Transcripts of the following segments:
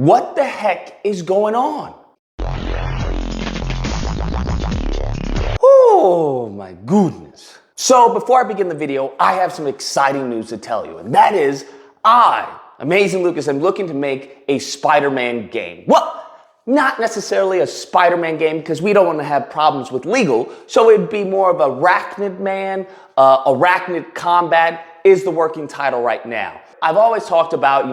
What the heck is going on? Oh my goodness. So before I begin the video, I have some exciting news to tell you, and that is Amazing Lucas, am looking to make a Spider-Man game. Well, not necessarily a Spider-Man game because we don't want to have problems with legal, so it'd be more of Arachnid Man, Arachnid Combat is the working title right now. I've always talked about,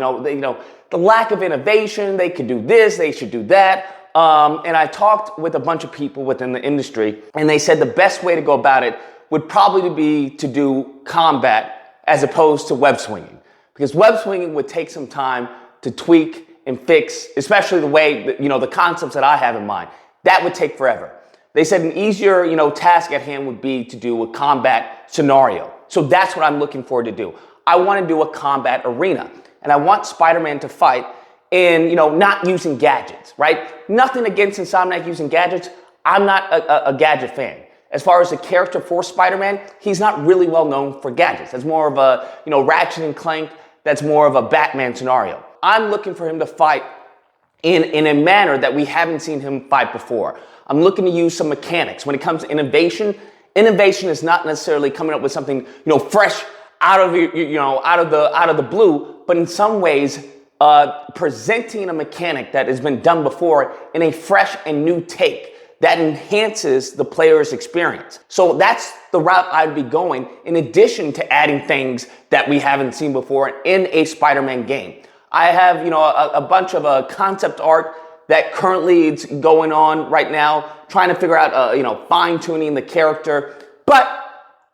the lack of innovation. They could do this, they should do that. And I talked with a bunch of people within the industry, and they said the best way to go about it would probably be to do combat as opposed to web swinging. Because web swinging would take some time to tweak and fix, especially the way that, the concepts that I have in mind. That would take forever. They said an easier, task at hand would be to do a combat scenario. So that's what I'm looking forward to do. I want to do a combat arena, and I want Spider-Man to fight in, not using gadgets, right? Nothing against Insomniac using gadgets. I'm not a gadget fan. As far as the character for Spider-Man, he's not really well known for gadgets. That's more of a, Ratchet and Clank. That's more of a Batman scenario. I'm looking for him to fight in a manner that we haven't seen him fight before. I'm looking to use some mechanics. When it comes to innovation is not necessarily coming up with something, fresh out of out of the blue, but in some ways presenting a mechanic that has been done before in a fresh and new take that enhances the player's experience. So that's the route I'd be going, in addition to adding things that we haven't seen before in a Spider-Man game. I have, a bunch of concept art that currently is going on right now, trying to figure out, fine-tuning the character. But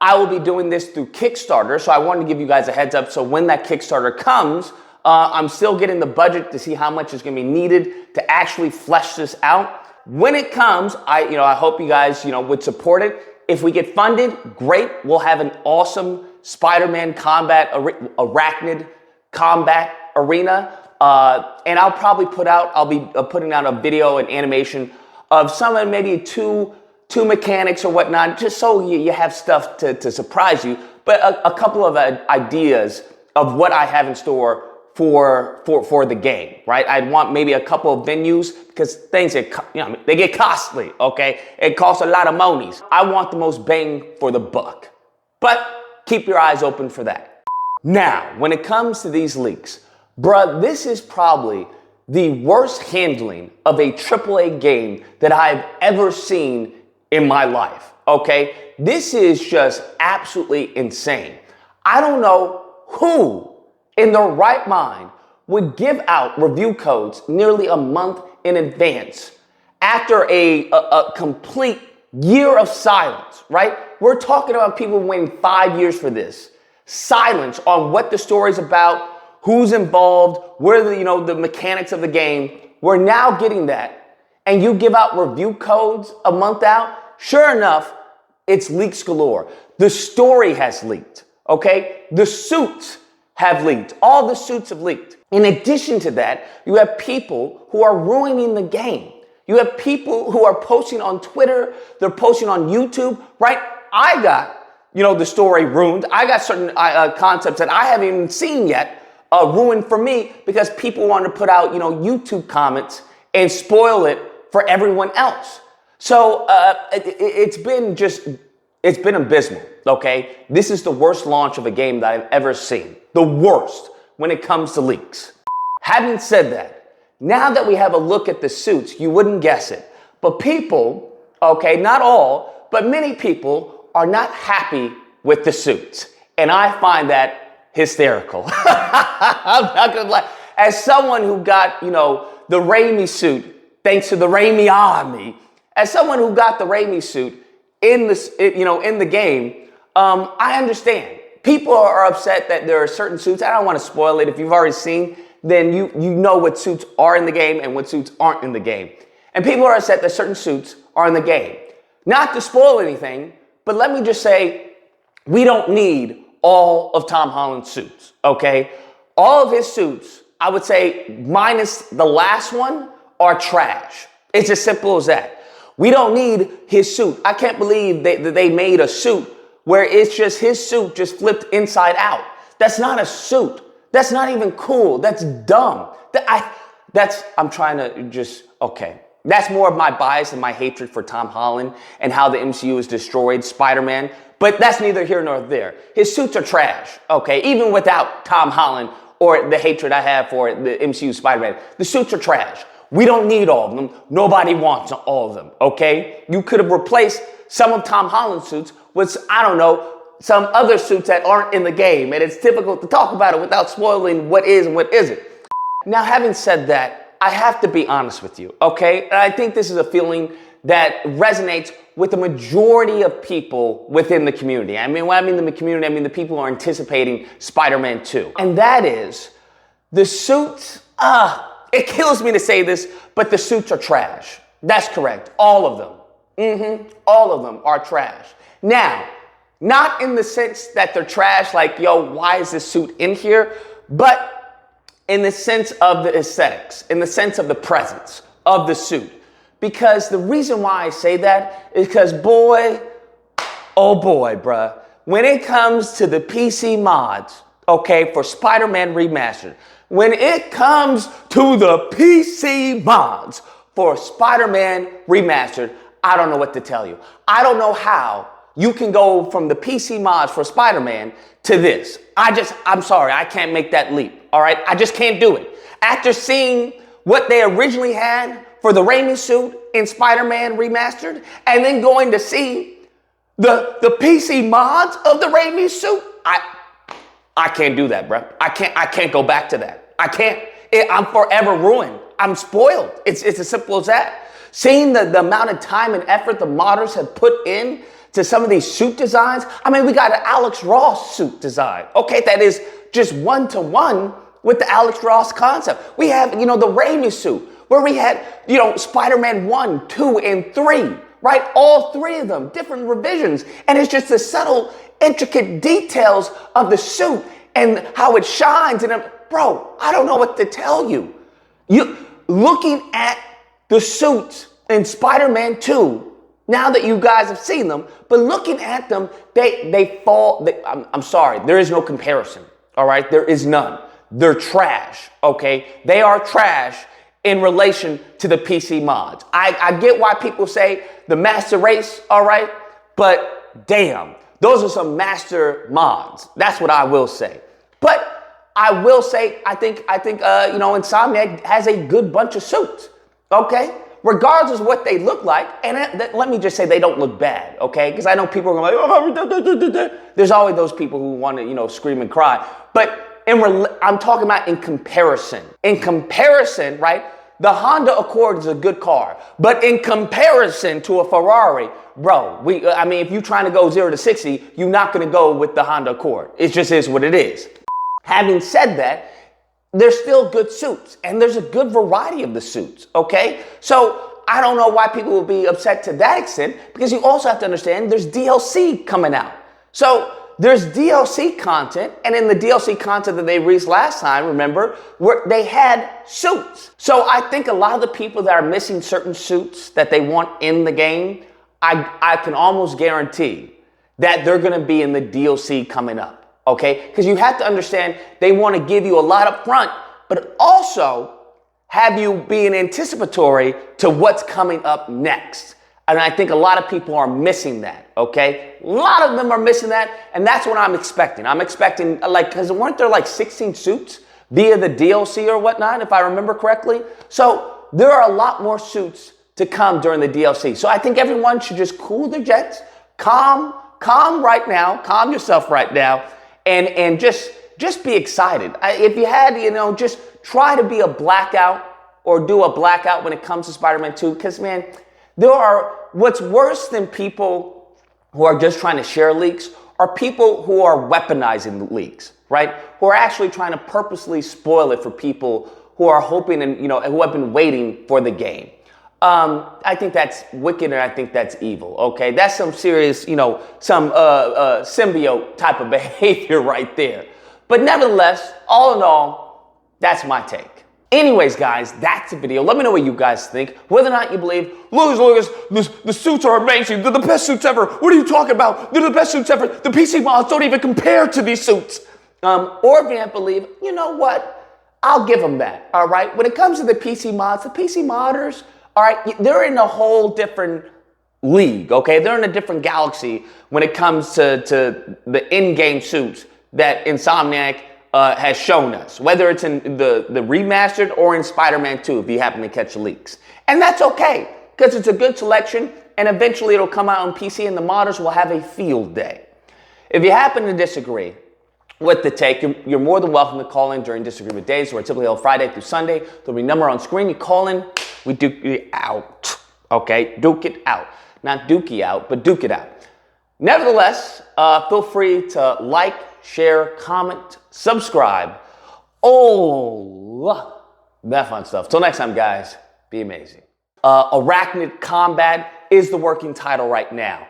I will be doing this through Kickstarter, so I wanted to give you guys a heads up. So when that Kickstarter comes, I'm still getting the budget to see how much is going to be needed to actually flesh this out. When it comes, I hope you guys, would support it. If we get funded, great. We'll have an awesome Spider-Man combat, Arachnid combat arena. And I'll be putting out a video and animation of some of maybe two mechanics or whatnot, just so you have stuff to surprise you. But a couple of ideas of what I have in store for the game, right? I'd want maybe a couple of venues because things they get costly, okay? It costs a lot of monies. I want the most bang for the buck, but keep your eyes open for that. Now, when it comes to these leaks, bruh, this is probably the worst handling of a AAA game that I've ever seen in my life, okay? This is just absolutely insane. I don't know who in their right mind would give out review codes nearly a month in advance after a complete year of silence, right? We're talking about people waiting 5 years for this. Silence on what the story's about, who's involved, where the mechanics of the game. We're now getting that. And you give out review codes a month out? Sure enough, it's leaks galore. The story has leaked, okay? The suits have leaked. All the suits have leaked. In addition to that, you have people who are ruining the game. You have people who are posting on Twitter, they're posting on YouTube, right? I got, the story ruined. I got certain concepts that I haven't even seen yet ruined for me because people want to put out, YouTube comments and spoil it for everyone else. So it's been abysmal, okay? This is the worst launch of a game that I've ever seen. The worst when it comes to leaks. Having said that, now that we have a look at the suits, you wouldn't guess it, but people, okay, not all, but many people are not happy with the suits. And I find that hysterical. I'm not gonna lie. As someone who got, the Raimi suit, thanks to the Raimi army, as someone who got the Raimi suit in the game, I understand. People are upset that there are certain suits. I don't want to spoil it. If you've already seen, then you know what suits are in the game and what suits aren't in the game. And people are upset that certain suits are in the game. Not to spoil anything, but let me just say, we don't need all of Tom Holland's suits, okay? All of his suits, I would say, minus the last one, are trash. It's as simple as that. We don't need his suit. I can't believe that they made a suit where it's just his suit just flipped inside out. That's not a suit. That's not even cool. That's dumb. I'm trying to just, okay. That's more of my bias and my hatred for Tom Holland and how the MCU has destroyed Spider-Man. But that's neither here nor there. His suits are trash, okay? Even without Tom Holland or the hatred I have for the MCU Spider-Man, the suits are trash. We don't need all of them. Nobody wants all of them, okay? You could have replaced some of Tom Holland's suits with, I don't know, some other suits that aren't in the game. And it's difficult to talk about it without spoiling what is and what isn't. Now, having said that, I have to be honest with you, okay? And I think this is a feeling that resonates with the majority of people within the community. I mean, when I mean the community, I mean the people who are anticipating Spider-Man 2. And that is, the suits, it kills me to say this, but the suits are trash. That's correct, all of them. All of them are trash. Now, not in the sense that they're trash, like, yo, why is this suit in here? But in the sense of the aesthetics, in the sense of the presence of the suit. Because the reason why I say that is because boy, oh boy, bruh, when it comes to the PC mods, okay, for Spider-Man Remastered, when it comes to the PC mods for Spider-Man Remastered, I don't know what to tell you. I don't know how you can go from the PC mods for Spider-Man to this. I'm sorry, I can't make that leap, all right? I just can't do it. After seeing what they originally had for the Raimi suit in Spider-Man Remastered, and then going to see the PC mods of the Raimi suit, I can't do that, bro. I can't go back to that. I can't. I'm forever ruined. I'm spoiled. It's as simple as that. Seeing the amount of time and effort the modders have put in to some of these suit designs. I mean, we got an Alex Ross suit design, okay, that is just one-to-one with the Alex Ross concept. We have, the Raimi suit, where we had, Spider-Man 1, 2, and 3, right? All three of them, different revisions. And it's just the subtle, intricate details of the suit and how it shines. And bro, I don't know what to tell you. You looking at the suits in Spider-Man 2, now that you guys have seen them, but looking at them, they fall, I'm sorry, there is no comparison, all right? There is none. They're trash, okay? They are trash in relation to the PC mods. I get why people say the master race, all right? But damn, those are some master mods. That's what I will say. But I will say, I think Insomniac has a good bunch of suits, okay? Regardless of what they look like, and let me just say they don't look bad, okay? Because I know people are like, oh, there's always those people who want to, scream and cry. But I'm talking about in comparison. In comparison, right? The Honda Accord is a good car, but in comparison to a Ferrari, bro, if you're trying to go 0 to 60, you're not going to go with the Honda Accord. It just is what it is. Having said that, there's still good suits, and there's a good variety of the suits, okay? So I don't know why people will be upset to that extent, because you also have to understand there's DLC coming out. So there's DLC content, and in the DLC content that they released last time, remember, where they had suits. So I think a lot of the people that are missing certain suits that they want in the game, I can almost guarantee that they're gonna be in the DLC coming up. Okay, because you have to understand they want to give you a lot up front, but also have you being anticipatory to what's coming up next. And I think a lot of people are missing that, okay? A lot of them are missing that, and that's what I'm expecting. I'm expecting, because weren't there 16 suits via the DLC or whatnot, if I remember correctly? So there are a lot more suits to come during the DLC. So I think everyone should just cool their jets, calm right now, calm yourself right now, and just be excited. If you had, just try to be a blackout or do a blackout when it comes to Spider-Man 2, because, man, what's worse than people who are just trying to share leaks are people who are weaponizing the leaks, right? Who are actually trying to purposely spoil it for people who are hoping and, who have been waiting for the game. I think that's wicked, and I think that's evil, okay? That's some serious, some symbiote type of behavior right there. But nevertheless, all in all, that's my take. Anyways, guys, that's the video. Let me know what you guys think. Whether or not you believe, Lucas, the suits are amazing. They're the best suits ever. What are you talking about? They're the best suits ever. The PC mods don't even compare to these suits. Or if you don't believe, you know what? I'll give them that, all right? When it comes to the PC mods, the PC modders, all right, they're in a whole different league, okay? They're in a different galaxy when it comes to the in-game suits that Insomniac has shown us, whether it's in the remastered or in Spider-Man 2, if you happen to catch the leaks. And that's okay, because it's a good selection, and eventually it'll come out on PC and the modders will have a field day. If you happen to disagree with the take, you're more than welcome to call in during Disagreement Days, where it's typically held Friday through Sunday. There'll be a number on screen. You call in, we duke it out, okay? Duke it out. Not dookie out, but duke it out. Nevertheless, feel free to like, share, comment, subscribe. Oh, that fun stuff. Till next time, guys, be amazing. Arachnid Combat is the working title right now.